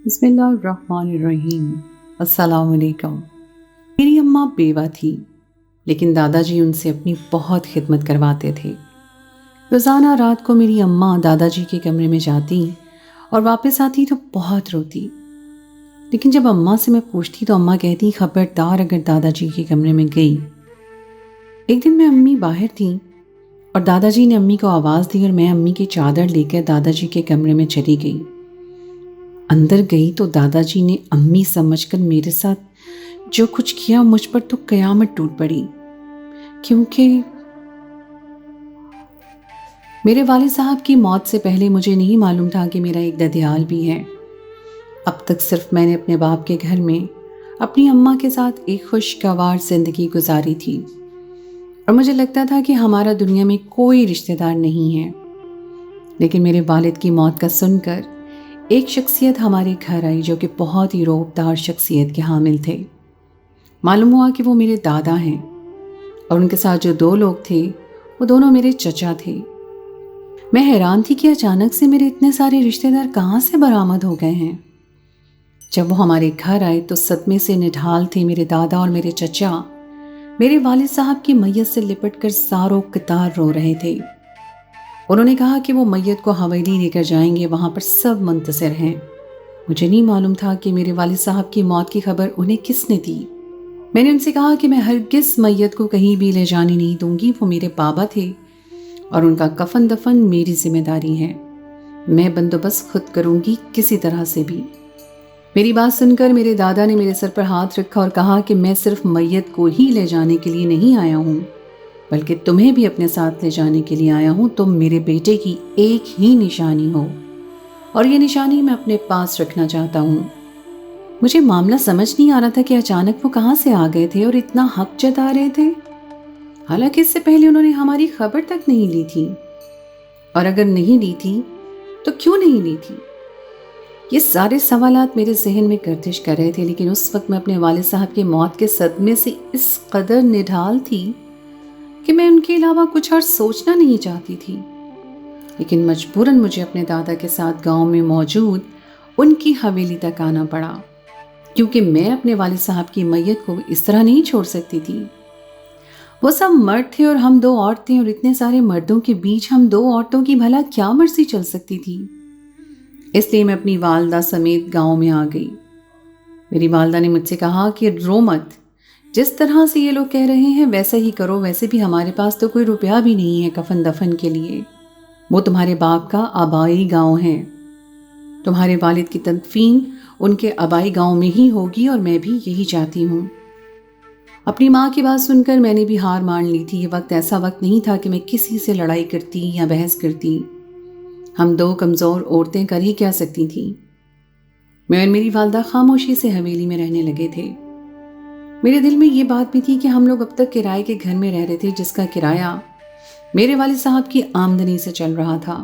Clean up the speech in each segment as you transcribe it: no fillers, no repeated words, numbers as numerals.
बिस्मिल्लाहिर्रहमानिर्रहीम। अस्सलाम वालेकुम। मेरी अम्मा बेवा थी, लेकिन दादाजी उनसे अपनी बहुत खिदमत करवाते थे। रोज़ाना रात को मेरी अम्मा दादाजी के कमरे में जाती और वापस आती तो बहुत रोती। लेकिन जब अम्मा से मैं पूछती तो अम्मा कहती, खबरदार अगर दादाजी के कमरे में गई। एक दिन मैं अम्मी बाहर थी और दादाजी ने अम्मी को आवाज़ दी और मैं अम्मी की चादर लेकर दादाजी के कमरे में चली गई। अंदर गई तो दादाजी ने अम्मी समझकर मेरे साथ जो कुछ किया, मुझ पर तो कयामत टूट पड़ी, क्योंकि मेरे वालिद साहब की मौत से पहले मुझे नहीं मालूम था कि मेरा एक ददियाल भी है। अब तक सिर्फ मैंने अपने बाप के घर में अपनी अम्मा के साथ एक खुशगवार जिंदगी गुजारी थी और मुझे लगता था कि हमारा दुनिया में कोई रिश्तेदार नहीं है। लेकिन मेरे वालिद की मौत का सुनकर एक शख्सियत हमारे घर आई जो कि बहुत ही रौबदार शख्सियत के हामिल थे। मालूम हुआ कि वो मेरे दादा हैं और उनके साथ जो दो लोग थे वो दोनों मेरे चचा थे। मैं हैरान थी कि अचानक से मेरे इतने सारे रिश्तेदार कहाँ से बरामद हो गए हैं। जब वो हमारे घर आए तो सदमे से निढाल थे मेरे दादा और मेरे चचा मेरे वालिद साहब की मैयत से लिपट कर सारों कतार रो रहे थे। उन्होंने कहा कि वो मैयत को हवेली लेकर जाएंगे, वहां पर सब मुंतज़िर हैं। मुझे नहीं मालूम था कि मेरे वालिद साहब की मौत की खबर उन्हें किसने दी। मैंने उनसे कहा कि मैं हरगिज़ मैयत को कहीं भी ले जाने नहीं दूंगी, वो मेरे बाबा थे और उनका कफन दफन मेरी जिम्मेदारी है। मैं बंदोबस्त खुद करूंगी किसी तरह से भी। मेरी बात सुनकर मेरे दादा ने मेरे सर पर हाथ रखा और कहा कि मैं सिर्फ मैयत को ही ले जाने के लिए नहीं आया हूँ, बल्कि तुम्हें भी अपने साथ ले जाने के लिए आया हूँ। तुम मेरे बेटे की एक ही निशानी हो और ये निशानी मैं अपने पास रखना चाहता हूँ। मुझे मामला समझ नहीं आ रहा था कि अचानक वो कहाँ से आ गए थे और इतना हक जता रहे थे। हालांकि इससे पहले उन्होंने हमारी खबर तक नहीं ली थी, और अगर नहीं ली थी तो क्यों नहीं ली थी। ये सारे सवालात मेरे जहन में गर्दिश कर रहे थे। लेकिन उस वक्त मैं अपने वालिद साहब की मौत के सदमे से इस कदर निढाल थी कि मैं उनके अलावा कुछ और सोचना नहीं चाहती थी। लेकिन मजबूरन मुझे अपने दादा के साथ गांव में मौजूद उनकी हवेली तक आना पड़ा, क्योंकि मैं अपने वालिद साहब की मैयत को इस तरह नहीं छोड़ सकती थी। वो सब मर्द थे और हम दो औरतें, और इतने सारे मर्दों के बीच हम दो औरतों की भला क्या मर्जी चल सकती थी। इसलिए मैं अपनी वालदा समेत गांव में आ गई। मेरी वालदा ने मुझसे कहा कि रो मत, जिस तरह से ये लोग कह रहे हैं वैसा ही करो। वैसे भी हमारे पास तो कोई रुपया भी नहीं है कफन दफन के लिए। वो तुम्हारे बाप का आबाई गांव है। तुम्हारे वालिद की तदफीन उनके आबाई गांव में ही होगी और मैं भी यही चाहती हूँ। अपनी माँ की बात सुनकर मैंने भी हार मान ली थी। ये वक्त ऐसा वक्त नहीं था कि मैं किसी से लड़ाई करती या बहस करती। हम दो कमज़ोर औरतें कर ही क्या सकती थीं। मैं और मेरी वालदा खामोशी से हवेली में रहने लगे थे। मेरे दिल में ये बात भी थी कि हम लोग अब तक किराए के घर में रह रहे थे, जिसका किराया मेरे वालिद साहब की आमदनी से चल रहा था।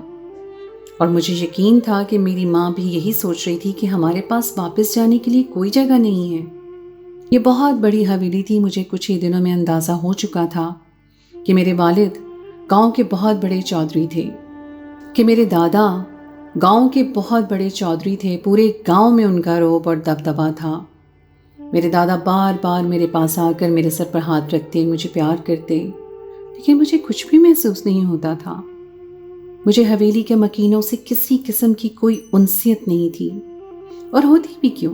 और मुझे यकीन था कि मेरी माँ भी यही सोच रही थी कि हमारे पास वापस जाने के लिए कोई जगह नहीं है। ये बहुत बड़ी हवेली थी। मुझे कुछ ही दिनों में अंदाज़ा हो चुका था कि मेरे वालिद गांव के बहुत बड़े चौधरी थे, कि मेरे दादा गांव के बहुत बड़े चौधरी थे। पूरे गांव में उनका रौब और दबदबा था। मेरे दादा बार बार मेरे पास आकर मेरे सर पर हाथ रखते, मुझे प्यार करते, लेकिन मुझे कुछ भी महसूस नहीं होता था। मुझे हवेली के मकीनों से किसी किस्म की कोई उनसियत नहीं थी, और होती भी क्यों,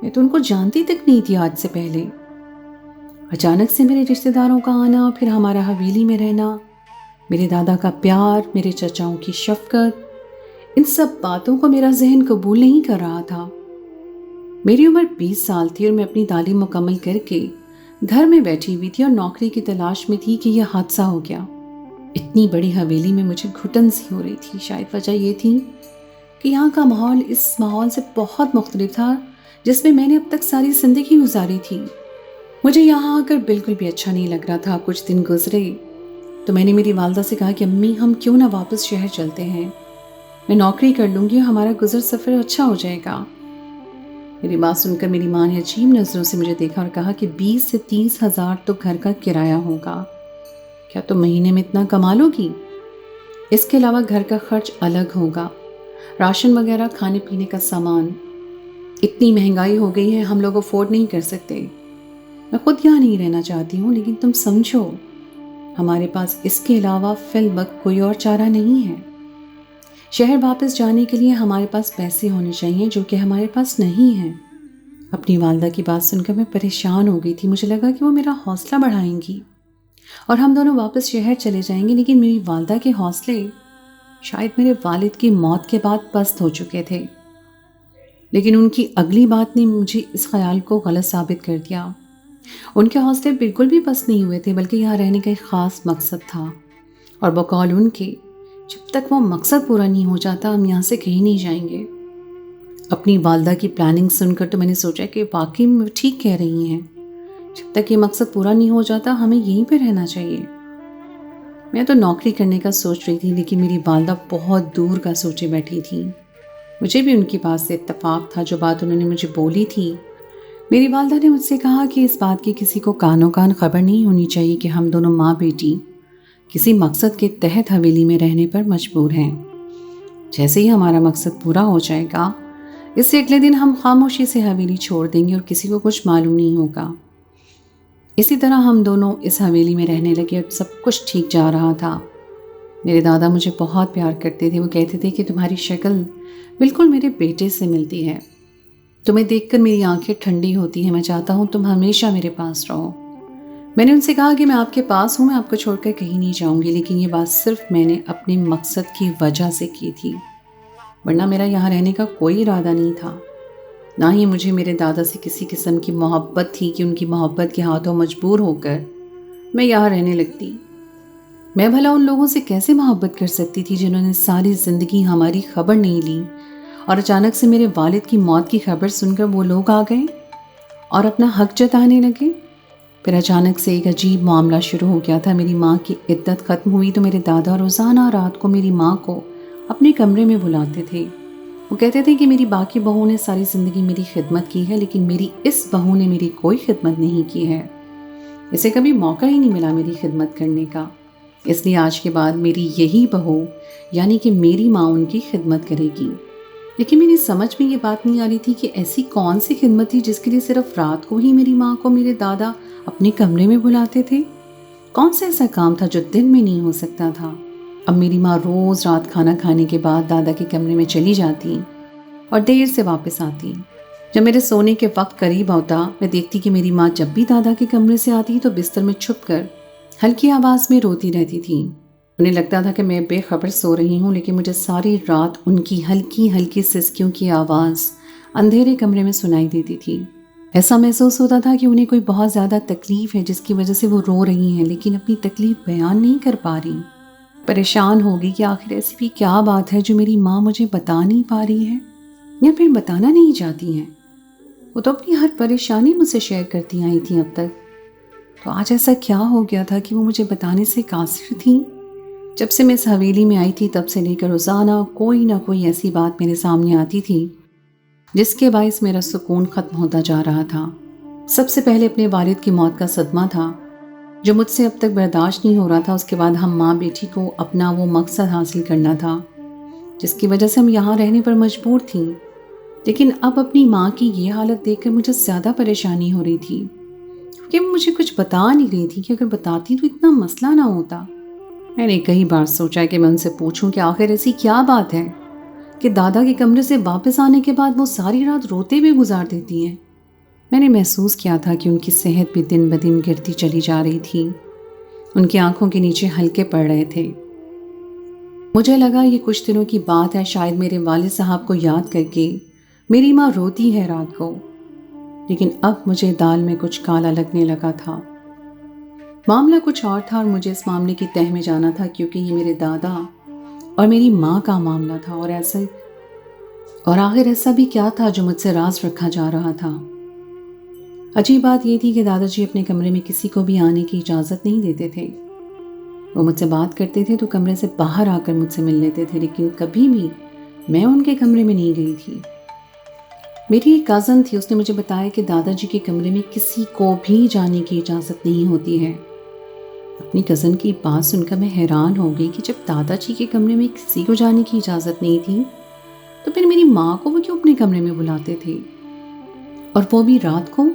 मैं तो उनको जानती तक नहीं थी आज से पहले। अचानक से मेरे रिश्तेदारों का आना, फिर हमारा हवेली में रहना, मेरे दादा का प्यार, मेरे चचाओं की शफकत, इन सब बातों को मेरा जहन कबूल नहीं कर रहा था। मेरी उम्र 20 साल थी और मैं अपनी तालीम मुकम्मल करके घर में बैठी हुई थी और नौकरी की तलाश में थी कि यह हादसा हो गया। इतनी बड़ी हवेली में मुझे घुटन सी हो रही थी। शायद वजह यह थी कि यहाँ का माहौल इस माहौल से बहुत मुख्तलिफ था जिसमें मैंने अब तक सारी जिंदगी गुजारी थी। मुझे यहाँ आकर बिल्कुल भी अच्छा नहीं लग रहा था। कुछ दिन गुजरे तो मैंने मेरी वालदा से कहा कि अम्मी, हम क्यों ना वापस शहर चलते हैं। मैं नौकरी कर लूँगी और हमारा गुजर सफ़र अच्छा हो जाएगा। मेरी बात सुनकर मेरी माँ ने अजीब नज़रों से मुझे देखा और कहा कि 20 से 30 हज़ार तो घर का किराया होगा। क्या तुम महीने में इतना कमा लोगी? इसके अलावा घर का खर्च अलग होगा, राशन वगैरह, खाने पीने का सामान। اتنی महंगाई हो गई है, हम लोग अफोर्ड नहीं कर सकते। मैं खुद यहाँ नहीं रहना चाहती हूँ, लेकिन तुम समझो, हमारे पास इसके अलावा फिलवक्त कोई और चारा नहीं है। शहर वापस जाने के लिए हमारे पास पैसे होने चाहिए, जो कि हमारे पास नहीं है। अपनी वालदा की बात सुनकर मैं परेशान हो गई थी। मुझे लगा कि वो मेरा हौसला बढ़ाएंगी और हम दोनों वापस शहर चले जाएंगे, लेकिन मेरी वालदा के हौसले शायद मेरे वालिद की मौत के बाद पस्त हो चुके थे। लेकिन उनकी अगली बात ने मुझे इस ख्याल को गलत साबित कर दिया। उनके हौसले बिल्कुल भी पस्त नहीं हुए थे, बल्कि यहाँ रहने का एक ख़ास मकसद था, और बकौल उनके, जब तक वो मकसद पूरा नहीं हो जाता हम यहाँ से कहीं नहीं जाएंगे। अपनी वालदा की प्लानिंग सुनकर तो मैंने सोचा कि वाकई में ठीक कह रही हैं। जब तक ये मकसद पूरा नहीं हो जाता हमें यहीं पर रहना चाहिए। मैं तो नौकरी करने का सोच रही थी, लेकिन मेरी वालदा बहुत दूर का सोचे बैठी थी। मुझे भी उनकी बात से इत्तेफाक था। जो बात उन्होंने मुझे बोली थी, मेरी वालदा ने मुझसे कहा कि इस बात की किसी को कानो कान खबर नहीं होनी चाहिए कि हम दोनों माँ बेटी किसी मकसद के तहत हवेली में रहने पर मजबूर हैं। जैसे ही हमारा मकसद पूरा हो जाएगा, इससे अगले दिन हम खामोशी से हवेली छोड़ देंगे और किसी को कुछ मालूम नहीं होगा। इसी तरह हम दोनों इस हवेली में रहने लगे और सब कुछ ठीक जा रहा था। मेरे दादा मुझे बहुत प्यार करते थे। वो कहते थे कि तुम्हारी शक्ल बिल्कुल मेरे बेटे से मिलती है, तुम्हें देखकर मेरी आंखें ठंडी होती हैं। मैं चाहता हूँ तुम हमेशा मेरे पास रहो। मैंने उनसे कहा कि मैं आपके पास हूँ, मैं आपको छोड़कर कहीं नहीं जाऊँगी, लेकिन ये बात सिर्फ मैंने अपने मकसद की वजह से की थी, वरना मेरा यहाँ रहने का कोई इरादा नहीं था। ना ही मुझे मेरे दादा से किसी किस्म की मोहब्बत थी कि उनकी मोहब्बत के हाथों मजबूर होकर मैं यहाँ रहने लगती। मैं भला उन लोगों से कैसे मोहब्बत कर सकती थी जिन्होंने सारी ज़िंदगी हमारी खबर नहीं ली, और अचानक से मेरे वालिद की मौत की खबर सुनकर वो लोग आ गए और अपना हक जताने लगे। फिर अचानक से एक अजीब मामला शुरू हो गया था। मेरी माँ की इद्दत ख़त्म हुई तो मेरे दादा रोज़ाना रात को मेरी माँ को अपने कमरे में बुलाते थे। वो कहते थे कि मेरी बाकी बहू ने सारी ज़िंदगी मेरी खिदमत की है, लेकिन मेरी इस बहू ने मेरी कोई खिदमत नहीं की है। इसे कभी मौका ही नहीं मिला मेरी खिदमत करने का, इसलिए आज के बाद मेरी यही बहू यानी कि मेरी माँ उनकी खिदमत करेगी। लेकिन मेरी समझ में ये बात नहीं आ रही थी कि ऐसी कौन सी खिदमत थी जिसके लिए सिर्फ रात को ही मेरी माँ को मेरे दादा अपने कमरे में बुलाते थे। कौन सा ऐसा काम था जो दिन में नहीं हो सकता था। अब मेरी माँ रोज़ रात खाना खाने के बाद दादा के कमरे में चली जाती और देर से वापस आती। जब मेरे सोने के वक्त करीब होता, मैं देखती कि मेरी माँ जब भी दादा के कमरे से आती तो बिस्तर में छुपकर हल्की आवाज़ में रोती रहती थी। उन्हें लगता था कि मैं बेखबर सो रही हूँ, लेकिन मुझे सारी रात उनकी हल्की हल्की सिसकियों की आवाज़ अंधेरे कमरे में सुनाई देती थी। ऐसा महसूस होता था कि उन्हें कोई बहुत ज़्यादा तकलीफ़ है जिसकी वजह से वो रो रही हैं, लेकिन अपनी तकलीफ़ बयान नहीं कर पा रही। परेशान हो गई कि आखिर ऐसी भी क्या बात है जो मेरी माँ मुझे बता नहीं पा रही है या फिर बताना नहीं चाहती हैं। वो तो अपनी हर परेशानी मुझसे शेयर करती आई थी अब तक, तो आज ऐसा क्या हो गया था कि वो मुझे बताने से कासिर थी। जब से मैं इस हवेली में आई थी तब से लेकर रोज़ाना कोई ना कोई ऐसी बात मेरे सामने आती थी जिसके बायस मेरा सुकून ख़त्म होता जा रहा था। सबसे पहले अपने वालिद की मौत का सदमा था जो मुझसे अब तक बर्दाश्त नहीं हो रहा था। उसके बाद हम माँ बेटी को अपना वो मकसद हासिल करना था जिसकी वजह से हम यहाँ रहने पर मजबूर थी। लेकिन अब अपनी माँ की ये हालत देखकर मुझे ज़्यादा परेशानी हो रही थी, क्योंकि मुझे कुछ बता नहीं रही थी कि अगर बताती तो इतना मसला ना होता। मैंने कई बार सोचा कि मैं उनसे पूछूं कि आखिर ऐसी क्या बात है कि दादा के कमरे से वापस आने के बाद वो सारी रात रोते हुए गुजार देती हैं। मैंने महसूस किया था कि उनकी सेहत भी दिन ब दिन गिरती चली जा रही थी। उनकी आंखों के नीचे हल्के पड़ रहे थे। मुझे लगा ये कुछ दिनों की बात है, शायद मेरे वालिद साहब को याद करके मेरी माँ रोती है रात को। लेकिन अब मुझे दाल में कुछ काला लगने लगा था। मामला कुछ और था और मुझे इस मामले की तह में जाना था, क्योंकि ये मेरे दादा और मेरी माँ का मामला था। और आखिर ऐसा भी क्या था जो मुझसे राज रखा जा रहा था। अजीब बात यह थी कि दादाजी अपने कमरे में किसी को भी आने की इजाज़त नहीं देते थे। वो मुझसे बात करते थे तो कमरे से बाहर आकर मुझसे मिल लेते थे, लेकिन कभी भी मैं उनके कमरे में नहीं गई थी। मेरी एक कज़न थी, उसने मुझे बताया कि दादाजी के कमरे में किसी को भी जाने की इजाज़त नहीं होती है। अपनी कज़न की बात सुनकर मैं हैरान हो गई कि जब दादाजी के कमरे में किसी को जाने की इजाज़त नहीं थी तो फिर मेरी माँ को वो क्यों अपने कमरे में बुलाते थे। اور وہ بھی رات کو؟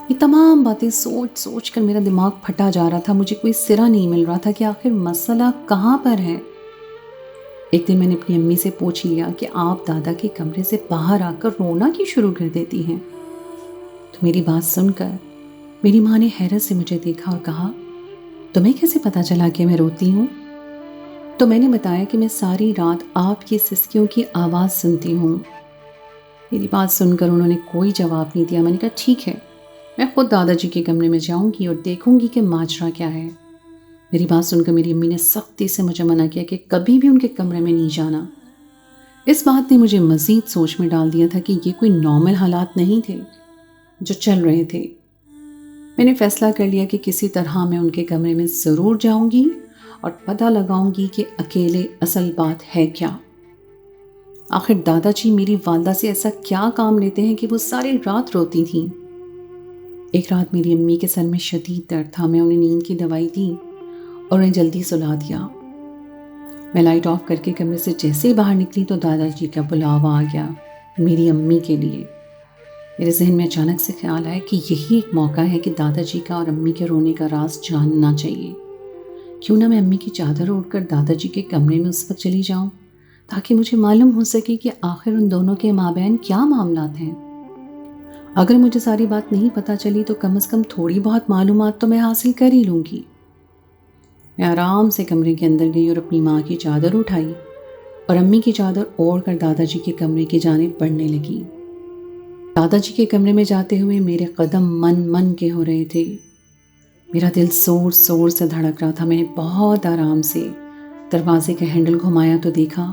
یہ تمام باتیں سوچ سوچ کر میرا دماغ پھٹا جا رہا تھا. مجھے کوئی سرا نہیں مل رہا تھا کہ آخر مسئلہ کہاں پر ہے. ایک دن میں نے اپنی امی سے پوچھ لیا کہ آپ دادا کے کمرے سے باہر آ کر رونا کیوں شروع کر دیتی ہیں؟ تو میری بات سن کر میری ماں نے حیرت سے مجھے دیکھا اور کہا، تمہیں کیسے پتا چلا کہ میں روتی ہوں؟ تو میں نے بتایا کہ میں ساری رات آپ کی سسکیوں کی آواز سنتی ہوں. میری بات سن کر انہوں نے کوئی جواب نہیں دیا. میں نے کہا ٹھیک ہے، میں خود دادا جی کے کمرے میں جاؤں گی اور دیکھوں گی کہ ماجرا کیا ہے. میری بات سن کر میری امی نے سختی سے مجھے منع کیا کہ کبھی بھی ان کے کمرے میں نہیں جانا. اس بات نے مجھے مزید سوچ میں ڈال دیا تھا کہ یہ کوئی نارمل حالات نہیں تھے جو چل رہے تھے. میں نے فیصلہ کر لیا کہ کسی طرح میں ان کے کمرے میں ضرور جاؤں گی اور پتہ لگاؤں گی کہ اکیلے اصل بات ہے کیا. آخر دادا جی میری والدہ سے ایسا کیا کام لیتے ہیں کہ وہ ساری رات روتی تھیں. ایک رات میری امی کے سر میں شدید درد تھا. میں انہیں نیند کی دوائی دی اور انہیں جلدی سلا دیا. میں لائٹ آف کر کے کمرے سے جیسے ہی باہر نکلی تو دادا جی کا بلاوا آ گیا میری امی کے لیے. میرے ذہن میں اچانک سے خیال آیا کہ یہی ایک موقع ہے کہ دادا جی کا اور امی کے رونے کا راز جاننا چاہیے. کیوں نہ میں امی کی چادر اوڑھ کر دادا جی کے کمرے میں اس وقت چلی جاؤں تاکہ مجھے معلوم ہو سکے کہ آخر ان دونوں کے مابین کیا معاملات ہیں. اگر مجھے ساری بات نہیں پتہ چلی تو کم از کم تھوڑی بہت معلومات تو میں حاصل کر ہی لوں گی. میں آرام سے کمرے کے اندر گئی اور اپنی ماں کی چادر اٹھائی اور امی کی چادر اوڑھ کر دادا جی کے کمرے کی جانب بڑھنے لگی. دادا جی کے کمرے میں جاتے ہوئے میرے قدم من من کے ہو رہے تھے. میرا دل زور زور سے دھڑک رہا تھا. میں نے بہت آرام سے دروازے کا ہینڈل گھمایا تو دیکھا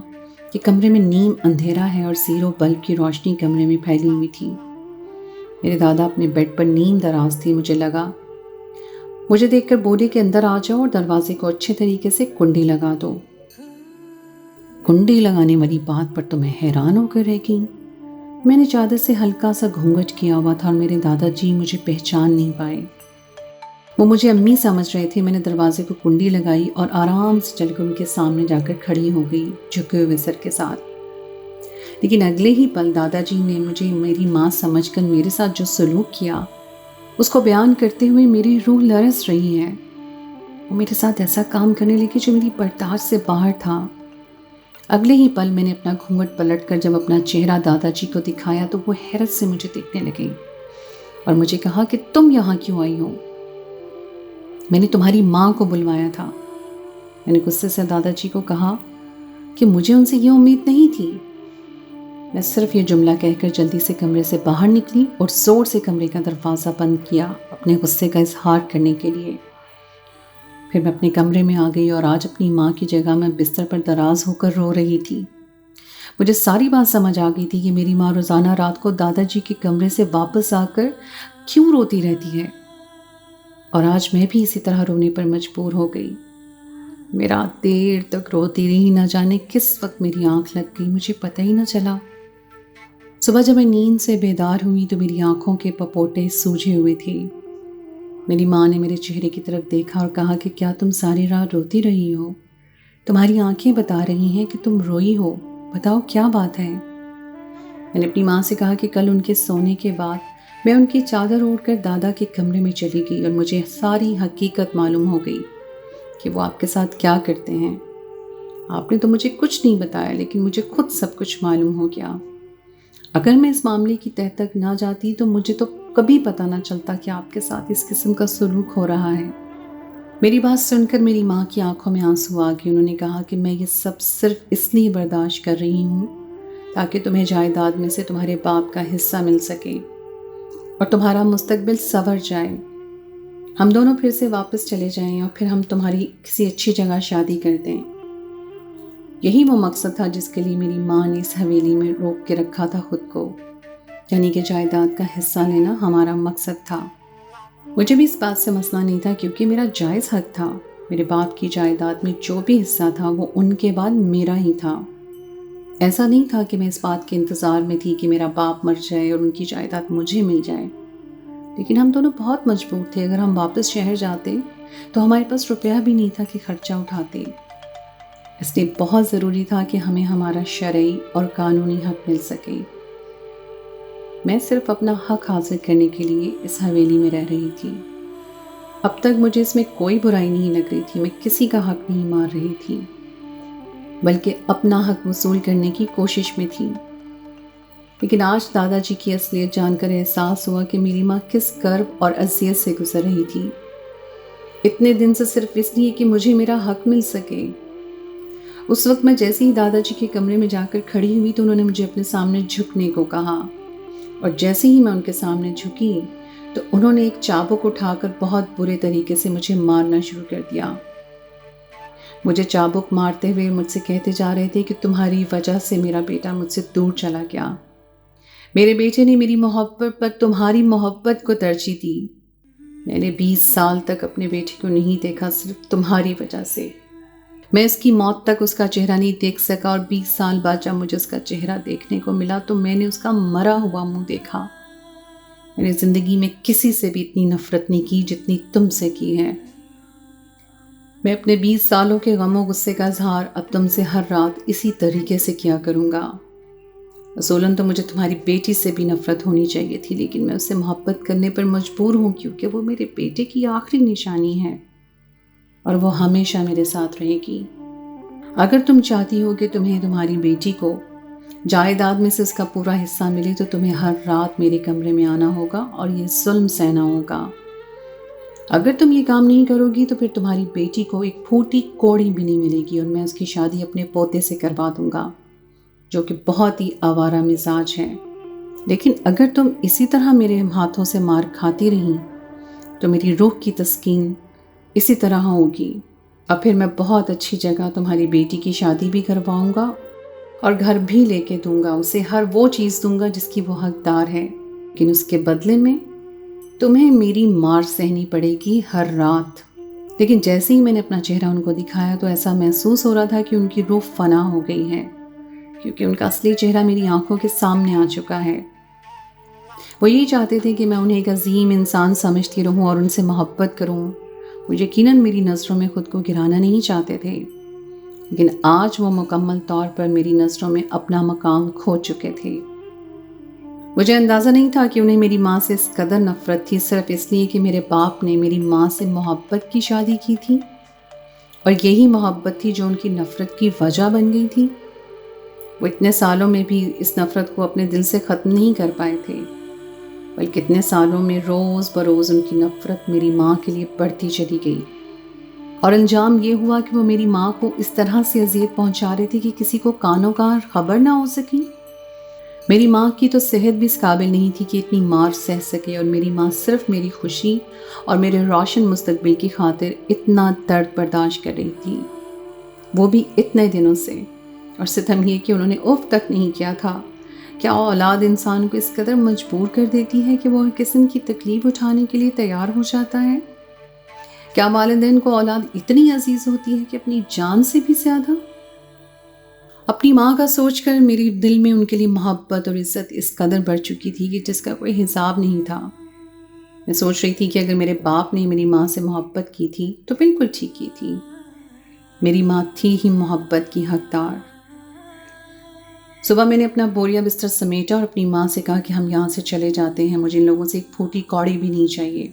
کہ کمرے میں نیم اندھیرا ہے اور زیرو بلب کی روشنی کمرے میں پھیلی ہوئی تھی. میرے دادا اپنے بیڈ پر نیم دراز تھے. مجھے لگا مجھے دیکھ کر بولے کہ اندر آ جاؤ اور دروازے کو اچھے طریقے سے کنڈی لگا دو. کنڈی لگانے والی بات پر تو میں حیران ہو کر رہ گئی. میں نے چادر سے ہلکا سا گھونگھٹ کیا ہوا تھا اور میرے دادا جی مجھے پہچان نہیں پائے. وہ مجھے امی سمجھ رہے تھے. میں نے دروازے کو کنڈی لگائی اور آرام سے چل کر ان کے سامنے جا کر کھڑی ہو گئی جھکے ہوئے سر کے ساتھ. لیکن اگلے ہی پل دادا جی نے مجھے میری ماں سمجھ کر میرے ساتھ جو سلوک کیا اس کو بیان کرتے ہوئے میری روح لرز رہی ہے. وہ میرے ساتھ ایسا کام کرنے لگے جو میری برداشت سے باہر تھا. اگلے ہی پل میں نے اپنا گھونگھٹ پلٹ کر جب اپنا چہرہ دادا جی کو دکھایا تو وہ حیرت سے مجھے دیکھنے لگے اور مجھے کہا کہ تم یہاں کیوں آئی ہو؟ میں نے تمہاری ماں کو بلوایا تھا. میں نے غصے سے دادا جی کو کہا کہ مجھے ان سے یہ امید نہیں تھی. میں صرف یہ جملہ کہہ کر جلدی سے کمرے سے باہر نکلی اور زور سے کمرے کا دروازہ بند کیا اپنے غصے کا اظہار کرنے کے لیے. پھر میں اپنے کمرے میں آ گئی اور آج اپنی ماں کی جگہ میں بستر پر دراز ہو کر رو رہی تھی. مجھے ساری بات سمجھ آ گئی تھی کہ میری ماں روزانہ رات کو دادا جی کے کمرے سے واپس آ کر کیوں روتی رہتی ہے اور آج میں بھی اسی طرح رونے پر مجبور ہو گئی. میرا دیر تک روتی رہی. نہ جانے کس وقت میری آنکھ لگ گئی مجھے پتہ ہی نہ چلا. صبح جب میں نیند سے بیدار ہوئی تو میری آنکھوں کے پپوٹے سوجے ہوئے تھے. میری ماں نے میرے چہرے کی طرف دیکھا اور کہا کہ کیا تم ساری رات روتی رہی ہو؟ تمہاری آنکھیں بتا رہی ہیں کہ تم روئی ہو. بتاؤ کیا بات ہے؟ میں نے اپنی ماں سے کہا کہ کل ان کے سونے کے بعد میں ان کی چادر اوڑھ کر دادا کے کمرے میں چلی گئی اور مجھے ساری حقیقت معلوم ہو گئی کہ وہ آپ کے ساتھ کیا کرتے ہیں. آپ نے تو مجھے کچھ نہیں بتایا لیکن مجھے خود سب کچھ معلوم ہو گیا. اگر میں اس معاملے کی تہہ تک نہ جاتی تو مجھے تو کبھی پتہ نہ چلتا کہ آپ کے ساتھ اس قسم کا سلوک ہو رہا ہے. میری بات سن کر میری ماں کی آنکھوں میں آنسو آ گئے. انہوں نے کہا کہ میں یہ سب صرف اس لیے برداشت کر رہی ہوں تاکہ تمہیں جائیداد میں سے تمہارے باپ کا حصہ مل سکے اور تمہارا مستقبل سنور جائے. ہم دونوں پھر سے واپس چلے جائیں اور پھر ہم تمہاری کسی اچھی جگہ شادی کر دیں. یہی وہ مقصد تھا جس کے لیے میری ماں نے اس حویلی میں روک کے رکھا تھا خود کو، یعنی کہ جائیداد کا حصہ لینا ہمارا مقصد تھا. مجھے بھی اس بات سے مسئلہ نہیں تھا کیونکہ میرا جائز حق تھا. میرے باپ کی جائیداد میں جو بھی حصہ تھا وہ ان کے بعد میرا ہی تھا. ایسا نہیں تھا کہ میں اس بات کے انتظار میں تھی کہ میرا باپ مر جائے اور ان کی جائیداد مجھے مل جائے. لیکن ہم دونوں بہت مجبور تھے. اگر ہم واپس شہر جاتے تو ہمارے پاس روپیہ بھی نہیں تھا کہ خرچہ اٹھاتے. اس لیے بہت ضروری تھا کہ ہمیں ہمارا شرعی اور قانونی حق مل سکے. मैं सिर्फ अपना हक हासिल करने के लिए इस हवेली में रह रही थी। अब तक मुझे इसमें कोई बुराई नहीं लग रही थी, मैं किसी का हक नहीं मार रही थी, बल्कि अपना हक वसूल करने की कोशिश में थी। लेकिन आज दादाजी की असलियत जानकर एहसास हुआ कि मेरी माँ किस कर्ब और अज़ियत से गुजर रही थी, इतने दिन से सिर्फ इसलिए कि मुझे मेरा हक मिल सके। उस वक्त मैं जैसे ही दादाजी के कमरे में जाकर खड़ी हुई तो उन्होंने मुझे अपने सामने झुकने को कहा, और जैसे ही मैं उनके सामने झुकी तो उन्होंने एक चाबुक उठाकर बहुत बुरे तरीके से मुझे मारना शुरू कर दिया। मुझे चाबुक मारते हुए मुझसे कहते जा रहे थे कि तुम्हारी वजह से मेरा बेटा मुझसे दूर चला गया, मेरे बेटे ने मेरी मोहब्बत पर तुम्हारी मोहब्बत को तरजीह दी, मैंने 20 साल तक अपने बेटे को नहीं देखा सिर्फ तुम्हारी वजह से, मैं इसकी मौत तक उसका चेहरा नहीं देख सका, और 20 साल बाद जब मुझे उसका चेहरा देखने को मिला तो मैंने उसका मरा हुआ मुंह देखा। मैंने ज़िंदगी में किसी से भी इतनी नफरत नहीं की जितनी तुमसे की है। मैं अपने 20 सालों के गमों गुस्से का इजहार अब तुमसे हर रात इसी तरीके से किया करूँगा। असूलन तो मुझे तुम्हारी बेटी से भी नफरत होनी चाहिए थी, लेकिन मैं उससे मोहब्बत करने पर मजबूर हूँ क्योंकि वो मेरे बेटे की आखिरी निशानी है और वो हमेशा मेरे साथ रहेगी। अगर तुम चाहती हो कि तुम्हें तुम्हारी बेटी को जायदाद में से उसका पूरा हिस्सा मिले तो तुम्हें हर रात मेरे कमरे में आना होगा और ये जुल्म सहना होगा। अगर तुम ये काम नहीं करोगी तो फिर तुम्हारी बेटी को एक फूटी कौड़ी भी नहीं मिलेगी और मैं उसकी शादी अपने पोते से करवा दूंगा, जो कि बहुत ही आवारा मिजाज है। लेकिन अगर तुम इसी तरह मेरे हाथों से मार खाती रही तो मेरी रूह की तस्कीन इसी तरह होगी। अब फिर मैं बहुत अच्छी जगह तुम्हारी बेटी की शादी भी करवाऊंगा और घर भी लेके दूंगा, उसे हर वो चीज़ दूंगा जिसकी वो हकदार है, लेकिन उसके बदले में तुम्हें मेरी मार सहनी पड़ेगी हर रात। लेकिन जैसे ही मैंने अपना चेहरा उनको दिखाया तो ऐसा महसूस हो रहा था कि उनकी रूह फना हो गई है, क्योंकि उनका असली चेहरा मेरी आंखों के सामने आ चुका है। वो यही चाहते थे कि मैं उन्हें एक अजीम इंसान समझती रहूं और उनसे मोहब्बत करूं। वो यकीनन मेरी नज़रों में खुद को गिराना नहीं चाहते थे, लेकिन आज वो मुकम्मल तौर पर मेरी नज़रों में अपना मकाम खो चुके थे। मुझे अंदाज़ा नहीं था कि उन्हें मेरी माँ से इस कदर नफ़रत थी सिर्फ इसलिए कि मेरे बाप ने मेरी माँ से मोहब्बत की शादी की थी, और यही मोहब्बत थी जो उनकी नफ़रत की वजह बन गई थी। वो इतने सालों में भी इस नफ़रत को अपने दिल से ख़त्म नहीं कर पाए थे, बल्कि इतने सालों में रोज़ बरोज़ उनकी नफ़रत मेरी माँ के लिए बढ़ती चली गई, और अंजाम ये हुआ कि वो मेरी माँ को इस तरह से अज़ियत पहुँचा रहे थे कि किसी को कानों का खबर ना हो सकी। मेरी माँ की तो सेहत भी इस काबिल नहीं थी कि इतनी मार सह सके, और मेरी माँ सिर्फ मेरी खुशी और मेरे रोशन मुस्तकबिल की खातिर इतना दर्द बर्दाश्त कर रही थी, वो भी इतने दिनों से। और सितम ये कि उन्होंने उफ तक नहीं किया था। क्या औलाद इंसान को इस कदर मजबूर कर देती है कि वो हर किस्म की तकलीफ उठाने के लिए तैयार हो जाता है? क्या वालिदैन को औलाद इतनी अजीज होती है कि अपनी जान से भी ज्यादा? अपनी माँ का सोचकर मेरे दिल में उनके लिए मोहब्बत और इज्जत इस कदर बढ़ चुकी थी कि जिसका कोई हिसाब नहीं था। मैं सोच रही थी कि अगर मेरे बाप ने मेरी माँ से मोहब्बत की थी तो बिल्कुल ठीक की थी, मेरी माँ थी ही मोहब्बत की हकदार। सुबह मैंने अपना बोरिया बिस्तर समेटा और अपनी माँ से कहा कि हम यहाँ से चले जाते हैं, मुझे इन लोगों से एक फूटी कौड़ी भी नहीं चाहिए।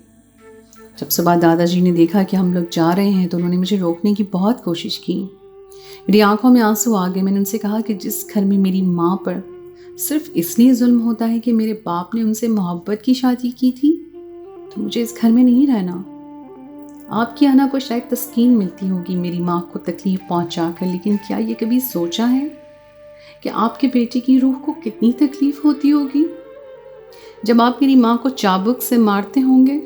जब सुबह दादाजी ने देखा कि हम लोग जा रहे हैं तो उन्होंने मुझे रोकने की बहुत कोशिश की। मेरी आंखों में आंसू आ गए। मैंने उनसे कहा कि जिस घर में मेरी माँ पर सिर्फ इसलिए जुल्म होता है कि मेरे बाप ने उनसे मोहब्बत की शादी की थी, तो मुझे इस घर में नहीं रहना। आपकी आना को शायद तस्कीन मिलती होगी मेरी माँ को तकलीफ पहुँचा कर, लेकिन क्या ये कभी सोचा है कि आपके बेटे की रूह को कितनी तकलीफ होती होगी जब आप मेरी माँ को चाबुक से मारते होंगे?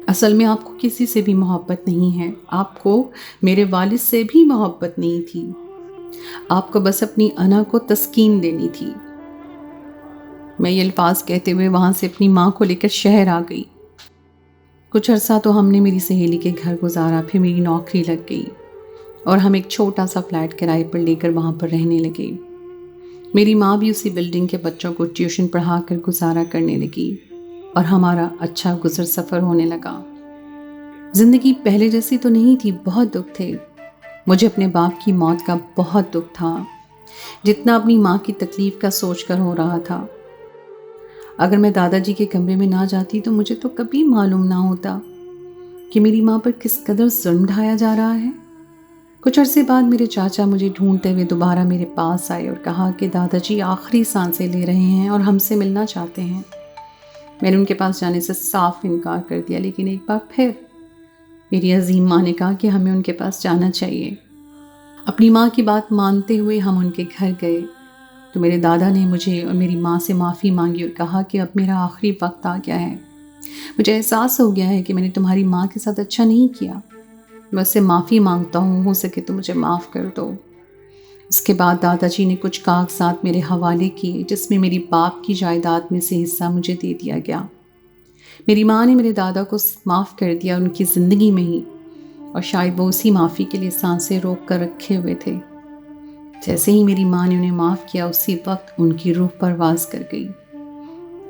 असल में आपको किसी से भी मोहब्बत नहीं है, आपको मेरे वालिद से भी मोहब्बत नहीं थी, आपको बस अपनी अना को तस्कीन देनी थी। मैं ये अल्फाज कहते हुए वहाँ से अपनी माँ को लेकर शहर आ गई। कुछ अरसा तो हमने मेरी सहेली के घर गुजारा, फिर मेरी नौकरी लग गई और हम एक छोटा सा फ्लैट किराए पर लेकर वहाँ पर रहने लगे। मेरी माँ भी उसी बिल्डिंग के बच्चों को ट्यूशन पढ़ा कर गुजारा करने लगी और हमारा अच्छा गुजर सफ़र होने लगा। ज़िंदगी पहले जैसी तो नहीं थी, बहुत दुख थे। मुझे अपने बाप की मौत का बहुत दुख था, जितना अपनी माँ की तकलीफ़ का सोच कर हो रहा था। अगर मैं दादाजी के कमरे में ना जाती तो मुझे तो कभी मालूम ना होता कि मेरी माँ पर किस कदर जुल्म ढाया जा रहा है। कुछ अरसे बाद मेरे चाचा मुझे ढूंढते हुए दोबारा मेरे पास आए और कहा कि दादाजी आखिरी सांसें ले रहे हैं और हमसे मिलना चाहते हैं। मैंने उनके पास जाने से साफ इनकार कर दिया, लेकिन एक बार फिर मेरी अजीम माँ ने कहा कि हमें उनके पास जाना चाहिए। अपनी माँ की बात मानते हुए हम उनके घर गए तो मेरे दादा ने मुझे और मेरी माँ से माफ़ी मांगी और कहा कि अब मेरा आखिरी वक्त आ गया है। मुझे एहसास हो गया है कि मैंने तुम्हारी माँ के साथ अच्छा नहीं किया। मैं उससे माफ़ी मांगता हूँ, हो सके तो मुझे माफ़ कर दो। इसके बाद दादाजी ने कुछ कागजात मेरे हवाले किए जिसमें मेरी बाप की जायदाद में से हिस्सा मुझे दे दिया गया। मेरी माँ ने मेरे दादा को माफ़ कर दिया उनकी ज़िंदगी में ही, और शायद वो उसी माफ़ी के लिए सांसें रोक कर रखे हुए थे। जैसे ही मेरी माँ ने उन्हें माफ़ किया उसी वक्त उनकी रूह परवाज़ कर गई,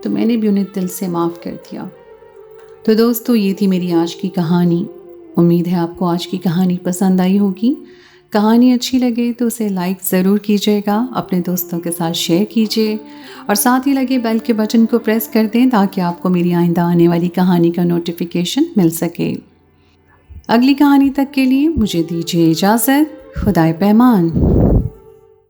तो मैंने भी उन्हें दिल से माफ़ कर दिया। तो दोस्तों, ये थी मेरी आज की कहानी। उम्मीद है आपको आज की कहानी पसंद आई होगी। कहानी अच्छी लगे तो उसे लाइक ज़रूर कीजिएगा, अपने दोस्तों के साथ शेयर कीजिए और साथ ही लगे बेल के बटन को प्रेस कर दें ताकि आपको मेरी आइंदा आने वाली कहानी का नोटिफिकेशन मिल सके। अगली कहानी तक के लिए मुझे दीजिए इजाज़त। खुदाए पैमान।